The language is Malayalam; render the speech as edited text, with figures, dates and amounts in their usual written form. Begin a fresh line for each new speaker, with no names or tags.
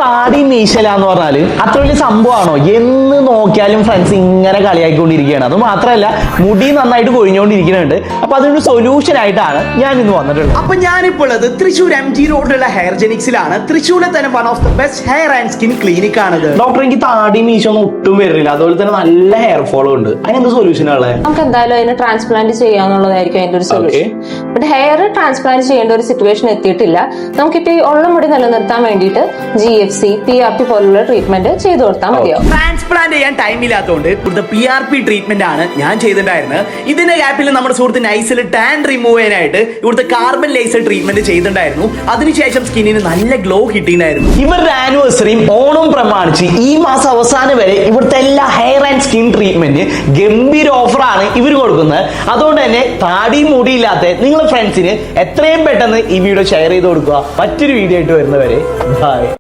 താടി മീശല എന്ന് പറഞ്ഞാല് അത്ര വലിയ സംഭവമാണോ? എന്ന് നോക്കിയാലും ഫ്രണ്ട്സ് ഇങ്ങനെ കളിയാക്കിക്കൊണ്ടിരിക്കുകയാണ്. അത് മാത്രമല്ല മുടി നന്നായിട്ട് കൊഴിഞ്ഞുകൊണ്ടിരിക്കുന്നുണ്ട്. അപ്പൊ അതിനൊരു സൊല്യൂഷൻ ആയിട്ടാണ് ഞാൻ ഇന്ന് വന്നിട്ടുള്ളത്.
അപ്പൊ ഞാനിപ്പോൾ ഉള്ളത് തൃശ്ശൂർ MG റോഡിലുള്ള ഹെയർ ജെനിക്സിലാണ്. തൃശ്ശൂരിലെ തന്നെ one of the best hair and skin clinic ആണിത്.
ഡോക്ടർ, എനിക്ക് താടി മീശ ഒന്നും ഒട്ടും വരുന്നില്ല, അതുപോലെ തന്നെ നല്ല ഹെയർ ഫോളോ ഉണ്ട്. അതിനെന്ത് സൊല്യൂഷൻ ഉള്ളത്?
നമുക്ക് എന്തായാലും അതിന് ട്രാൻസ്പ്ലാന്റ് ചെയ്യാന്നുള്ളതായിരിക്കും അതിന്റെ ഒരു സൊല്യൂഷൻ. ബട്ട് ഹെയർ ട്രാൻസ്പ്ലാന്റ് ചെയ്യേണ്ട ഒരു സിറ്റുവേഷൻ എത്തിയിട്ടില്ല. നമുക്കിപ്പോ ഈ ഉള്ള മുടി നിലനിർത്താൻ വേണ്ടിയിട്ട് GFC, PRP പോലുള്ള ട്രീറ്റ്മെന്റ് ചെയ്തു കൊടുത്താൽ മതിയാവും.
ട്രാൻസ്പ്ലാന്റ് ചെയ്യാൻ ടൈം ഇല്ലാത്തതുകൊണ്ട് ഇവിടുത്തെ PRP ട്രീറ്റ്മെന്റ് ആണ് ഞാൻ ചെയ്തിട്ടുണ്ടായിരുന്നത്. ഇതിന്റെ ഗ്യാപ്പിൽ നമ്മുടെ സുഹൃത്ത് നൈസിൽ ടാൻ റിമൂവ് ചെയ്യാനായിട്ട് ഇവിടുത്തെ കാർബൺ ലേസർ ട്രീറ്റ്മെന്റ് ചെയ്തിട്ടുണ്ടായിരുന്നു. അതിനുശേഷം സ്കിന്നിന് നല്ല ഗ്ലോ കിട്ടിയിട്ടുണ്ടായിരുന്നു.
ഇവരുടെ ആനിവേഴ്സറിയും ഓണം പ്രമാണിച്ച് ഈ മാസം അവസാനം വരെ ഇവിടുത്തെ എല്ലാ ഹെയർ ആൻഡ് സ്കിൻ ട്രീറ്റ്മെന്റ് ഗംഭീര ഓഫറാണ് ഇവർ കൊടുക്കുന്നത്. അതുകൊണ്ട് തന്നെ താടി മുടിയില്ലാത്ത നിങ്ങളുടെ ഫ്രണ്ട്സിന് എത്രയും പെട്ടെന്ന് ഈ വീഡിയോ ഷെയർ ചെയ്ത് കൊടുക്കുക. മറ്റൊരു വീഡിയോ ആയിട്ട് വരുന്നവരെ ബൈ.